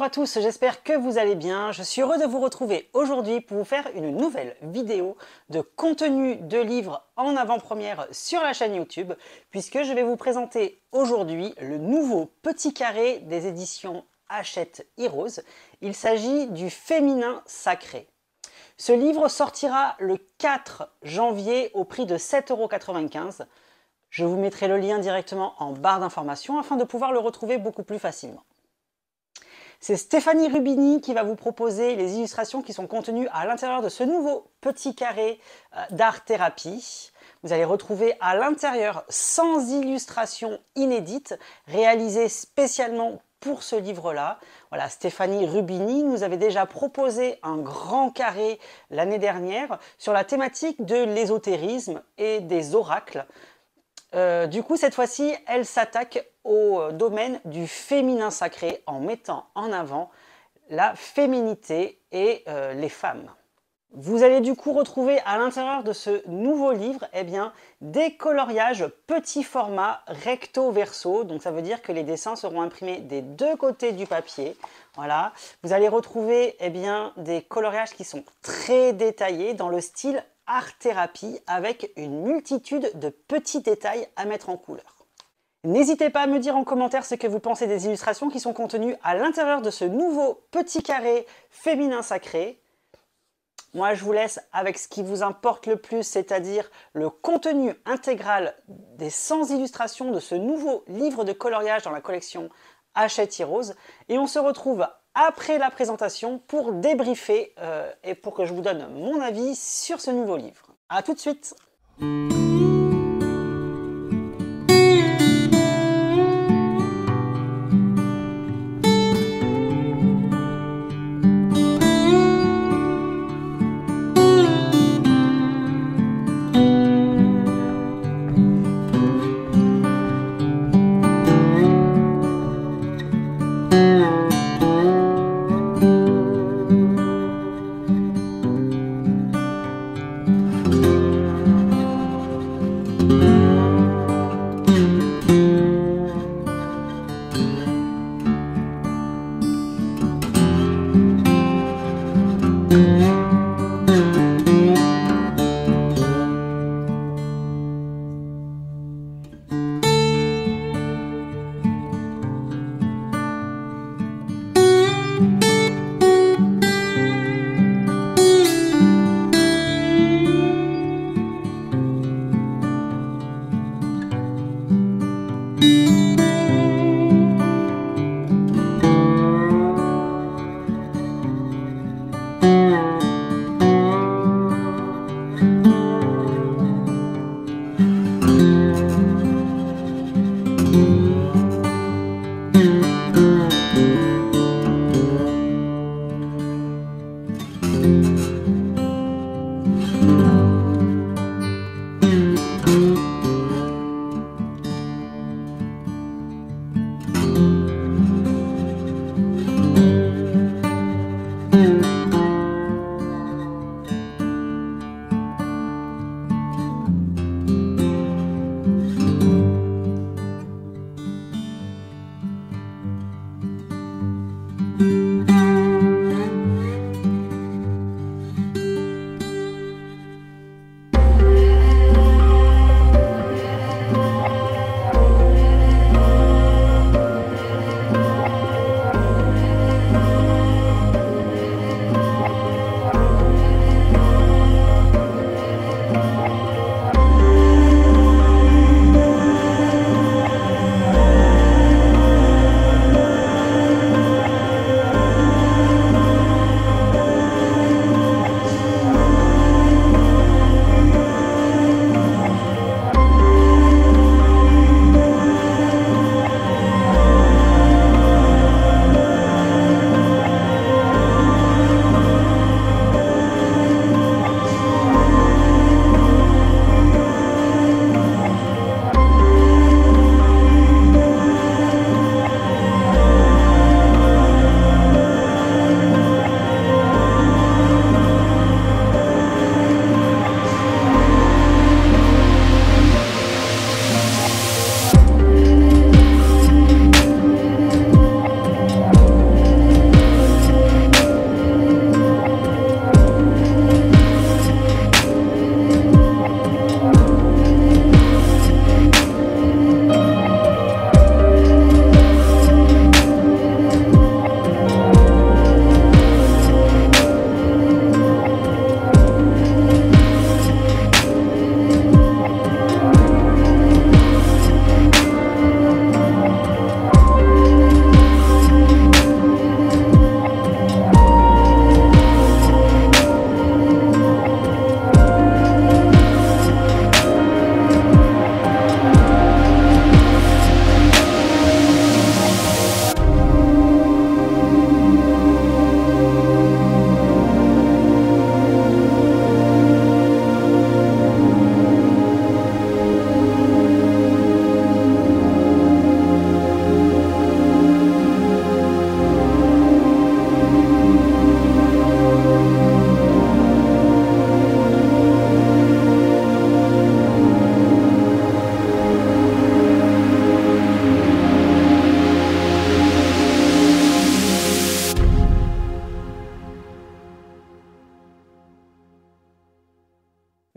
à tous, j'espère que vous allez bien. Je suis heureux de vous retrouver aujourd'hui pour vous faire une nouvelle vidéo de contenu de livres en avant-première sur la chaîne YouTube, puisque je vais vous présenter aujourd'hui le nouveau petit carré des éditions Hachette Heroes. Il s'agit du Féminin Sacré. Ce livre sortira le 4 janvier au prix de 7,95 €. Je vous mettrai le lien directement en barre d'informations afin de pouvoir le retrouver beaucoup plus facilement. C'est Stéphanie Rubini qui va vous proposer les illustrations qui sont contenues à l'intérieur de ce nouveau petit carré d'art-thérapie. Vous allez retrouver à l'intérieur 100 illustrations inédites réalisées spécialement pour ce livre-là. Voilà, Stéphanie Rubini nous avait déjà proposé un grand carré l'année dernière sur la thématique de l'ésotérisme et des oracles. Du coup, cette fois-ci, elle s'attaque au domaine du féminin sacré en mettant en avant la féminité et les femmes. Vous allez du coup retrouver à l'intérieur de ce nouveau livre des coloriages petit format recto verso. Donc ça veut dire que les dessins seront imprimés des deux côtés du papier. Voilà. Vous allez retrouver des coloriages qui sont très détaillés dans le style art-thérapie avec une multitude de petits détails à mettre en couleur. N'hésitez pas à me dire en commentaire ce que vous pensez des illustrations qui sont contenues à l'intérieur de ce nouveau petit carré féminin sacré. Moi, je vous laisse avec ce qui vous importe le plus, c'est-à-dire le contenu intégral des 100 illustrations de ce nouveau livre de coloriage dans la collection Hachette Heroes. Et on se retrouve après la présentation pour débriefer et pour que je vous donne mon avis sur ce nouveau livre. A tout de suite!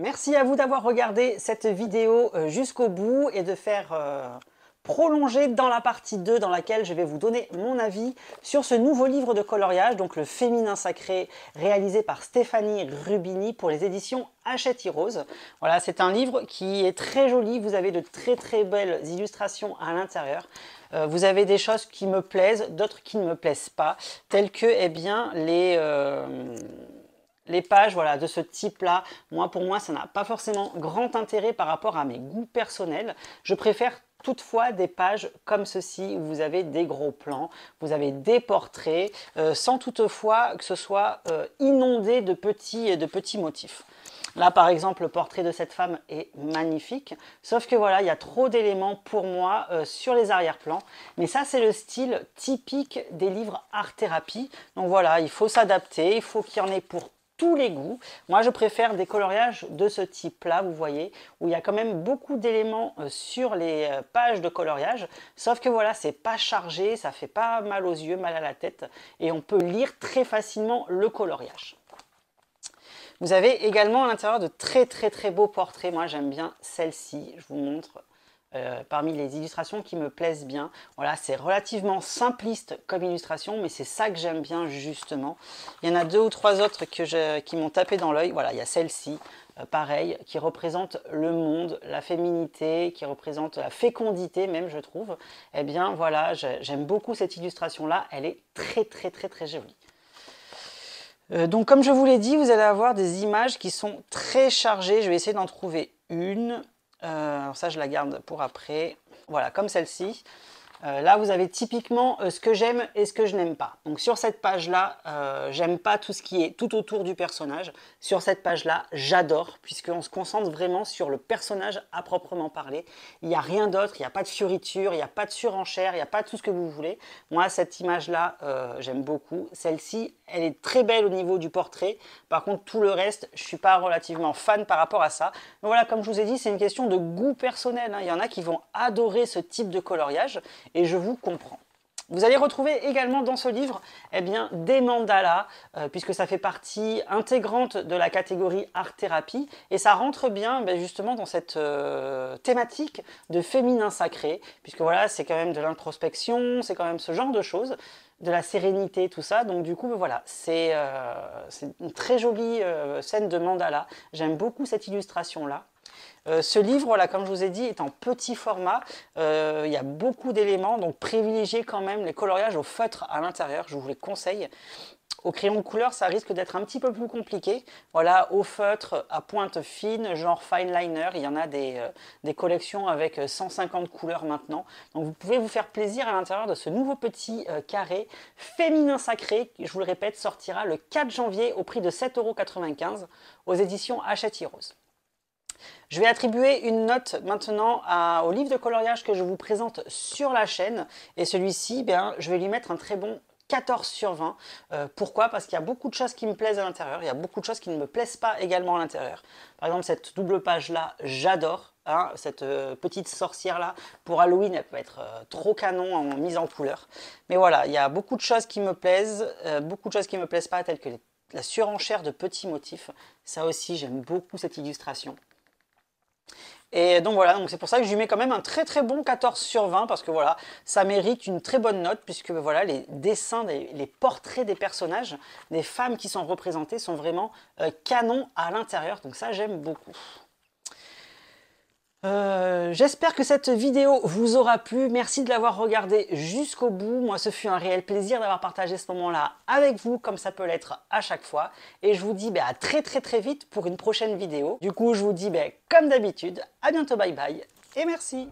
Merci à vous d'avoir regardé cette vidéo jusqu'au bout et de faire prolonger dans la partie 2 dans laquelle je vais vous donner mon avis sur ce nouveau livre de coloriage, donc le Féminin Sacré, réalisé par Stéphanie Rubini pour les éditions Hachette Heroes. Voilà, c'est un livre qui est très joli, vous avez de très belles illustrations à l'intérieur. Vous avez des choses qui me plaisent, d'autres qui ne me plaisent pas, telles que eh bien, les pages voilà, de ce type-là, pour moi, ça n'a pas forcément grand intérêt par rapport à mes goûts personnels. Je préfère toutefois des pages comme ceci, où vous avez des gros plans, vous avez des portraits, sans toutefois que ce soit inondé de petits motifs. Là, par exemple, le portrait de cette femme est magnifique, sauf que voilà, il y a trop d'éléments pour moi sur les arrière-plans. Mais ça, c'est le style typique des livres art-thérapie. Donc voilà, il faut s'adapter, il faut qu'il y en ait pour tous les goûts. Moi, je préfère des coloriages de ce type-là, vous voyez, où il y a quand même beaucoup d'éléments sur les pages de coloriage, sauf que voilà, c'est pas chargé, ça fait pas mal aux yeux, mal à la tête, et on peut lire très facilement le coloriage. Vous avez également à l'intérieur de très beaux portraits. Moi, j'aime bien celle-ci, je vous montre. Parmi les illustrations qui me plaisent bien. Voilà, c'est relativement simpliste comme illustration, mais c'est ça que j'aime bien justement. Il y en a 2 ou 3 autres qui m'ont tapé dans l'œil. Voilà, il y a celle-ci, pareil, qui représente le monde, la féminité, qui représente la fécondité même, je trouve. Eh bien voilà, j'aime beaucoup cette illustration-là. Elle est très jolie. Donc comme je vous l'ai dit, vous allez avoir des images qui sont très chargées. Je vais essayer d'en trouver une. Alors ça, je la garde pour après. Voilà, comme celle-ci. Là, vous avez typiquement ce que j'aime et ce que je n'aime pas. Donc sur cette page-là, j'aime pas tout ce qui est tout autour du personnage. Sur cette page-là, j'adore, puisqu'on se concentre vraiment sur le personnage à proprement parler. Il n'y a rien d'autre, il n'y a pas de fioriture, il n'y a pas de surenchère, il n'y a pas tout ce que vous voulez. Moi, cette image-là, j'aime beaucoup. Celle-ci, elle est très belle au niveau du portrait. Par contre, tout le reste, je ne suis pas relativement fan par rapport à ça. Donc voilà, comme je vous ai dit, c'est une question de goût personnel, hein. Il y en a qui vont adorer ce type de coloriage. Et je vous comprends. Vous allez retrouver également dans ce livre eh bien, des mandalas, puisque ça fait partie intégrante de la catégorie art-thérapie, et ça rentre bien justement dans cette thématique de féminin sacré, puisque voilà, c'est quand même de l'introspection, c'est quand même ce genre de choses, de la sérénité, tout ça. Donc du coup, voilà, c'est une très jolie scène de mandala. J'aime beaucoup cette illustration-là. Ce livre, là, comme je vous ai dit, est en petit format. Il y a beaucoup d'éléments, donc privilégiez quand même les coloriages au feutre à l'intérieur, je vous les conseille. Au crayon de couleur, ça risque d'être un petit peu plus compliqué. Voilà, au feutre, à pointe fine, genre fine liner, il y en a des collections avec 150 couleurs maintenant. Donc vous pouvez vous faire plaisir à l'intérieur de ce nouveau petit carré féminin sacré, qui, je vous le répète, sortira le 4 janvier au prix de 7,95 € aux éditions Hachette Heroes. Je vais attribuer une note maintenant au livre de coloriage que je vous présente sur la chaîne. Et celui-ci, je vais lui mettre un très bon 14 sur 20. Pourquoi? Parce qu'il y a beaucoup de choses qui me plaisent à l'intérieur. Il y a beaucoup de choses qui ne me plaisent pas également à l'intérieur. Par exemple, cette double page-là, j'adore. Hein, cette petite sorcière-là, pour Halloween, elle peut être trop canon en mise en couleur. Mais voilà, il y a beaucoup de choses qui me plaisent, beaucoup de choses qui ne me plaisent pas, telles que la surenchère de petits motifs. Ça aussi, j'aime beaucoup cette illustration. Et donc voilà, c'est pour ça que je lui mets quand même un très bon 14 sur 20, parce que voilà, ça mérite une très bonne note, puisque voilà, les dessins, les portraits des personnages, des femmes qui sont représentées sont vraiment canons à l'intérieur, donc ça j'aime beaucoup. J'espère que cette vidéo vous aura plu. Merci de l'avoir regardé jusqu'au bout. Moi, ce fut un réel plaisir d'avoir partagé ce moment-là avec vous, comme ça peut l'être à chaque fois. Et je vous dis à très vite pour une prochaine vidéo. Du coup, je vous dis comme d'habitude, à bientôt, bye bye et merci.